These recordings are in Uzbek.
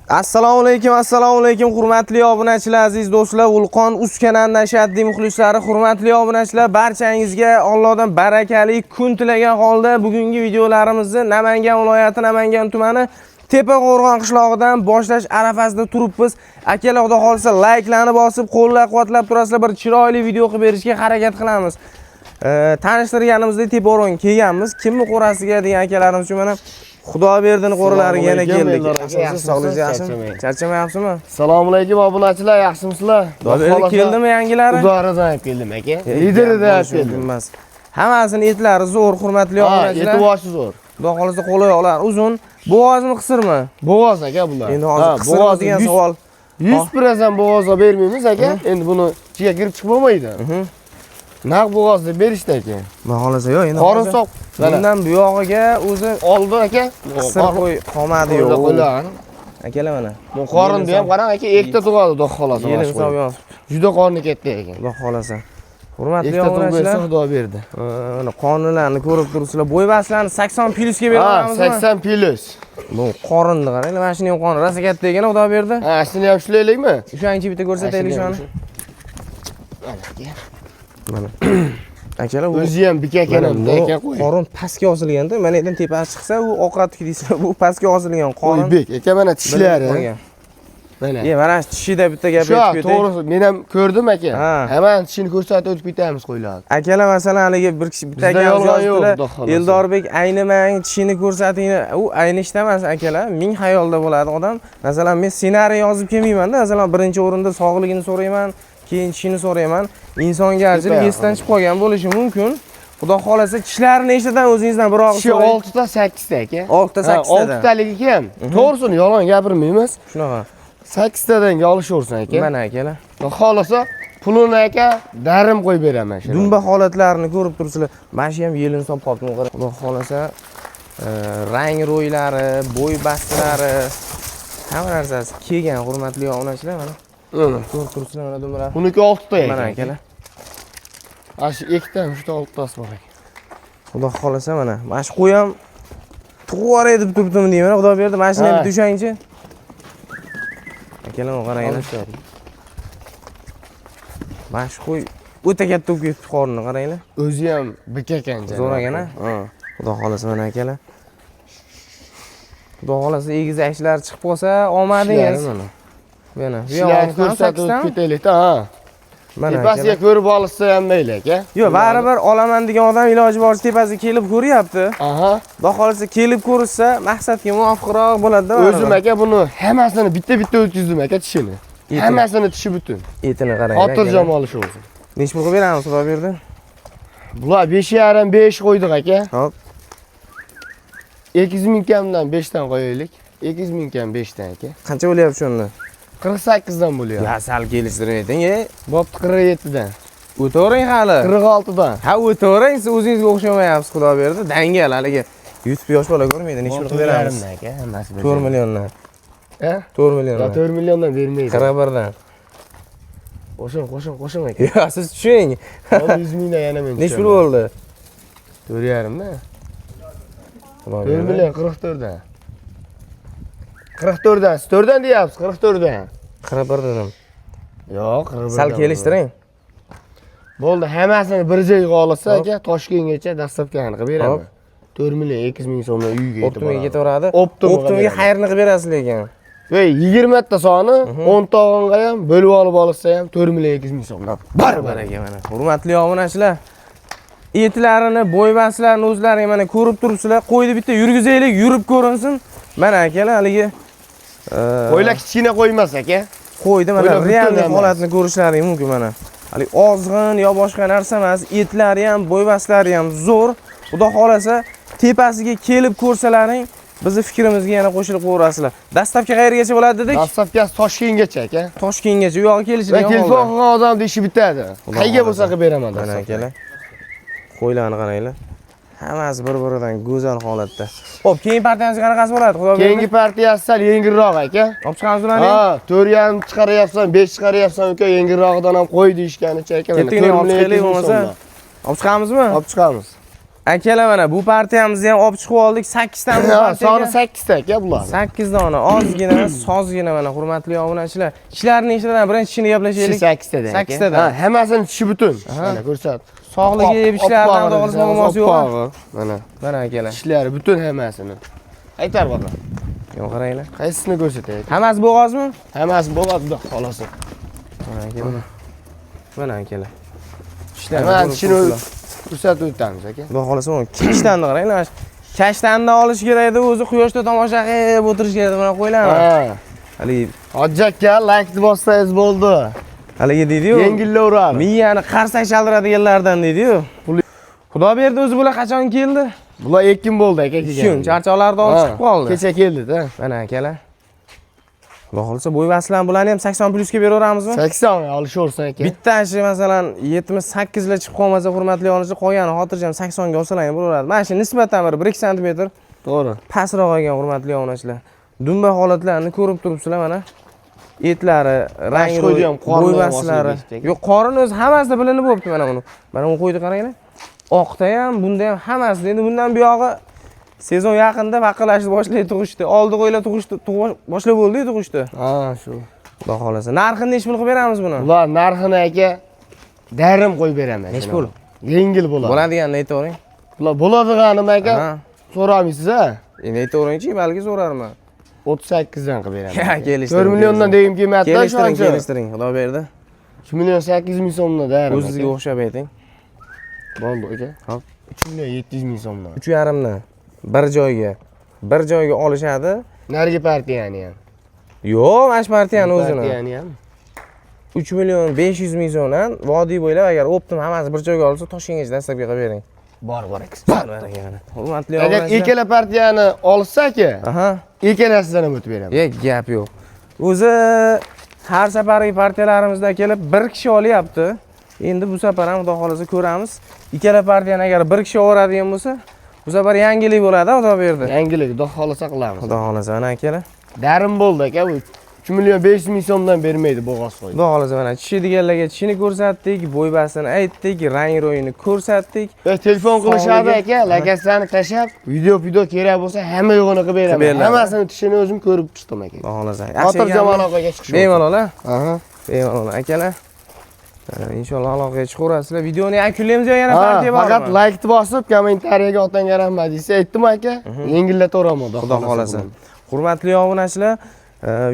Assalomu alaykum hurmatli obunachilar, aziz do'stlar, Vulqon Uz kanalining ashaddiy muxlislari, hurmatli obunachilar, barchangizga Allohdan barakali kun tilagan holda bugungi videolarimizni Namangan viloyati Namangan tumani Tepaqo'rg'on qishlog'idan boshlash arafasida turibmiz. Akalar, xudo xolsa like'larni bosib, qo'llab-quvvatlab turasizlar, bir chiroyli video qilib berishga harakat qilamiz. Tanishtirganimizdek Tepaqo'rg'on kelganmiz. Kimni qo'rasiga degan akalarimiz uchun mana Xudoberdining qo'ralariga yana keldik. Sog'ligingiz yaxshimi? Charchamayapsizmi? Assalomu alaykum obunachilar, yaxshimisizlar? Xudoberdi keldimi yangilari? Uzoridan keldim aka. Liderida keldim. Hammasini etlari zo'r, hurmatli obunachilar. Eti boshi zo'r. Xudo xolisa qo'loqlar uzun. Bo'g'ozmi, qisirmi? Bo'g'oz aka bular. Endi hozir bo'g'oz degan savol. 100% bo'g'ozga bermaymiz aka. Endi buni ichiga kirib chiqib bo'lmaydi. Naq bo'g'oz deb berishdi aka. Xudo xolisa yo'q, endi qorin soq. bundan bu yog'iga o'zi oldi aka. qisir qo'y qolmadi yo'q. Akalar mana. Bu qorinni ham qarang aka, ikkita tug'adi xudo xolasa. Yili hisob yozib. Juda qorni katta ekan. Xudo xolasa. Hurmatli ikkita obunachilar, Xudo berdi. Mana qonunlarni ko'rib turibsizlar. Bo'yvaslarni 80 plyusga beramizmi? 80 plyus. Bu qorinni qaranglar, mana shuni ham qoni rosa katta ekan, Xudo berdi. Ha, shuni ham shulaylikmi? O'shancha bitta ko'rsataylik shuni. Mana. Akalar, o'zi ham bika ekan, ekan qo'y. Qorin pastga osilganda, mana yerdan tepasi chiqsa, u ovqatniki deysa, bu pastga osilgan qorin. Qo'y bek, aka mana tishlari. Mana. Mana tishida bitta gap aytib ketay. To'g'ri, men ham ko'rdim aka. Hamma tishini ko'rsatib o'tib ketamiz qo'ylarni. Akalar, masalan, haligi bir kishi bitta aka yozibdilar. Eldorbek aynimang, tishini ko'rsating. U aynishda emas akalar, ming xayolda bo'ladi odam. Masalan, men ssenariy yozib kelmayman-da, masalan, birinchi o'rinda sog'ligini so'rayman, keyin tishini so'rayman. Insonga ajrib esdan chiqib qolgan bo'lishi mumkin. Xudo xolasa tishlari nechtadan o'zingizdan bir og'iz so'rang. 6 ta 8 ta aka. 6 ta 8 ta. 6 taligi ham. To'g'risini yolg'on gapirmaymiz. Shunaqa. 8 tadan olishaversin aka. Mana akalar. Xudo xolasa pulini aka darim qo'yib beraman shu. Dumba holatlarini ko'rib turibsizlar. Mana shu ham yelin solib qolibdi. Qarang. Xudo xolasa rang ro'ylari, bo'y bastlari, hamma narsasi kelgan, hurmatli obunachilar mana. Ko'rib turibsizlar mana dumbalar. Buniki 6 ta ekan. Mana akalar. Ash ikkita, uchta 6 tasi bor ekan. Xudo xolasa mana shu qo'y ham tug'voray deb turibdimi deyman. Xudo berdi. Mana shuni ham tushangchi. Akalar, qaranglar. Mana shu qo'y o'ta katta bo'lib ketdi, qorni qaranglar. O'zi ham bika ekan. Zo'r ekan-a? Xudo xolasa mana akalar. Xudo xolasa egiz ashlar chiqib qolsa, omadingiz. Mana. Bu yo'q, ko'rsatib ketaylik-da, ha. Mana tepasiga ko'rib olsa ham mayli aka. Yo'q, baribir olaman degan odam iloji boricha tepasiga kelib ko'ryapti. Aha. Xudo xolasa kelib ko'rsa, maqsadga muvofiqroq bo'ladi-da. O'zim aka buni hammasini bitta-bitta o'tkazdim aka tishini. Hammasini tishi butun. Etini qarang. Xotirjam olishaversin. Nech pul qilib beramiz, Xudo berdi? Bular 5,5 5 qo'ydik aka. Hop. 2000 kamdan 5 dan qo'yaylik. 2000 kam 5 dan aka. Qancha bo'lyapti shunda? 48 dan bo'lyapti. Ya, sal kelishtirayting, Bo'pti 47 dan. O'tavering hali. 46 dan. Ha, o'tavering, siz o'zingizga o'xshamayapsiz, Xudo berdi. Dangal haligi 100 yosh bola ko'rmaydi, nech pul qilib beramiz? aka, hammasi 4 milliondan. 4 milliondan. 4 milliondan bermaydi. 41 dan. Qo'shing aka. Yo, siz tushuning. 100 mingdan yana men. Nech pul bo'ldi? 4,5 dan. 4 million 44 dan. 44 dan, 4 dan deyapsiz, 44 dan. 41 dedim. Yo'q, 41. Sal kelishtiring. Bo'ldi, hammasini bir joyga olsa aka, Toshkentgacha dastlabkani qilib beraman. 4 million 200 ming so'mdan uyiga yetib boradi. Optimaga ketaveradi. Optimaga xayrni qilib berasiz lekin. Voy, 20 ta soni 10 ta og'inga ham bo'lib olib olsa ham 4 million 200 ming so'mdan. Baribir aka mana. Hurmatli obunachilar, etlarini, bo'yvaslarini o'zlari mana ko'rib turibsizlar. Qo'yni bitta yurgizaylik, yurib ko'rinsin. Mana akalar, haligi qo'ylar kichkina qo'ymas aka. Qo'ydi mana realniy holatni ko'rishlaring mumkin mana. Haligi ozg'in yo boshqa narsa emas, etlari ham, bo'yvaslari ham zo'r. Xudo xolasa tepasiga kelib ko'rsalaring, bizni fikrimizga yana qo'shilib qo'yasizlar. Dastlabki qayergacha bo'ladi dedik? Dastlabkasi Toshkentgacha aka. Toshkentgacha. U yoqqa kelishlar. Telefon qilgan odamning ishi bitadi. Qayga bo'lsa qilib beraman mana akalar. Qo'ylarni qaranglar. Hammasi bir-biridan go'zal holatda. Xo'p, keyingi partiyamiz qanaqasi bo'ladi? Xudo berdi. Keyingi partiyasi sal yengilroq aka. Olib chiqamiz ularni? Ha, 4,5 chiqaryapsan, 5 chiqaryapsan aka, yengilroqdan ham qo'y deyishganicha aka. Kettinglar, olib chiqaylik bo'lmasa. Olib chiqamizmi? Olib chiqamiz. Akalar mana bu partiyamizni ham olib chiqib oldik. 8 ta Soni 8 ta aka bular. 8 dona ozgina, sozgina mana hurmatli obunachilar. Ishlarni ishidan birinchi ishini gaplashaylik. 8 ta. 8 ta. Ha, hammasini tishi butun. Mana ko'rsat. Sog'ligi, yeb ishlaridan to'g'risi muammosi yo'q. Mana. Mana akalar. Tishlari butun hammasini. Aytar baqa. Yo'q, qaranglar. Qaysisini ko'rsatay? Hammasi bo'g'ozmi? Hammasi bo'ladi, xolos. Mana akalar. Mana akalar. Ishlar. Mana tishini ko'rsatib o'tamiz aka. Xudo xolasa mana kashtanni qaranglar. Kashtanni olish kerak edi, o'zi quyoshda tomosha qilib o'tirish kerak edi. Mana qo'ylaman. Ha. Hali Hojji aka, like bossangiz bo'ldi. haligi deydi-yu. Yengillayveradi. Miyani qarsak chaldiradiganlardan deydi-yu. Xudo berdi, o'zi bular qachon keldi? Bular ekin bo'ldi aka kelgan. Shun charchoqlarni olib chiqib qoldi. Kecha keldi-da. Mana akalar. Xudo xolasa bo'y basilan bularni ham 80 plusga beraveramizmi? 80 olishaversin aka. Bittasi masalan 78 ga chiqib qolmasa hurmatli onachi qolgani xotirjam 80 ga olsalar ham bo'laveradi. Mana shu nisbatan bir 1-2 sm To'g'ri. pastroq olgan hurmatli onachilar. Dumba holatlarini ko'rib turibsizlar mana. Etlari, rangi, bo'y basilari. Yo'q, qorin o'zi hammasida bilinib bo'libdi mana buni. Mana buni qo'ydi qaranglar. Oqda ham, bunda ham hammasi. Endi bundan buyog'i sezon yaqinda vaqalashni boshlaydi tug'ishdi. Oldi qo'ylar tug'ishdi, boshlab bo'ldi tug'ishdi. Ha, shu. Xudo xolasa. Narxini nechi pul qilib beramiz buni? Bular narxini aka darim qo'yib beraman. Nechi pul? Yengil bo'ladi. Bo'ladiganini aytavering. Bular bo'ladiganimi aka? So'ramaysiz-a? Endi aytavering-chi, balki so'rarman. 38 dan qilib beraman. Ha, kelishtiring. 4 milliondan deyim kelmayapti Kelishtiring, kelishtiring. Xudo berdi. 3 million 800 ming so'mdan darim. O'zingizga o'xshab ayting. Bo'ldi aka. Hop. 3 million 700 ming so'mdan. 3,5 dan bir joyga olishadi. Narigi partiyani ham. Yo'q, mana shu partiyani o'zini. Partiyani ham. 3 million 500 ming so'mdan vodiy bo'ylab agar optim hammasi bir joyga olsa Toshkentgacha dastlabki qilib bering. Bor aka. Hurmatli Agar obunachilar. ikkala partiyani olsa aka, Aha. ikkalasidan ham o'tib beraman. Gap yo'q. O'zi har safargi partiyalarimizda kelib bir kishi olyapti. Endi bu safar ham xudo xolasa ko'ramiz. Ikkala partiyani agar bir kishi oladigan bo'lsa, bu safar yangilik bo'ladi, xudo berdi. Yangilik, xudo xolasa qilamiz. Xudo xolasa mana akalar. Darim bo'ldi aka, bu 3 million 500 ming so'mdan bermaydi bo'g'oz qo'ydi. Xudo xolasa mana tushadiganlarga tushini ko'rsatdik, bo'y basini aytdik, rang ro'yini ko'rsatdik. Telefon qilishadi aka, lakasani tashab, video kerak bo'lsa hamma yo'g'ini qilib beraman. Hammasini tishini o'zim ko'rib chiqdim aka. Xudo xolasa. Xotirjam aloqaga chiqish. Bemalol a? Aha. Bemalol akalar. Inshaalloh aloqaga chiqaverasizlar. Videoni yakunlaymiz yana partiya bormi? Faqat like bosib, kommentariyaga otanga rahmat desa, aytdim aka. Yengillataveraman Xudo xolasa. Hurmatli obunachilar,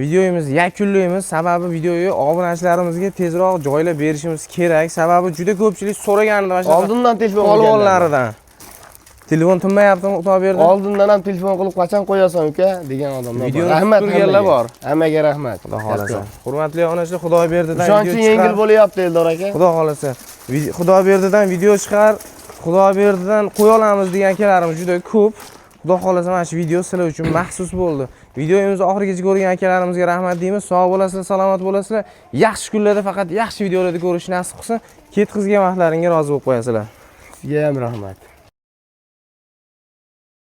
videomizni yakunlaymiz. Sababi videoga obunachilarimizga tezroq joylab berishimiz kerak. Sababi juda ko'pchilik so'raganida mana shu oldindan telefon olganlaridan. Telefon tinmayaptimi, Xudo berdi. Oldindan ham telefon qilib qachon qo'yasan uka degan odamlar bor. Rahmat turganlar bor. Hammaga rahmat. Xudo xolasa. Hurmatli obunachilar, Xudo berdidan ishonchi yengil bo'lyapti Eldor aka. Xudo xolasa. Xudo berdidan video chiqar, Xudo berdidan qo'ya olamiz degan akalarimiz juda ko'p. Xudo xolasa mana shu video sizlar uchun maxsus bo'ldi. Videomizni oxirigacha ko'rgan akalarimizga rahmat deymiz. Sog' bo'lasizlar, salomat bo'lasizlar. Yaxshi kunlarda faqat yaxshi videolarni ko'rishni nasib qilsin. Ketkizgan vaqtlaringga rozi bo'lib qo'yasizlar. Sizga ham rahmat.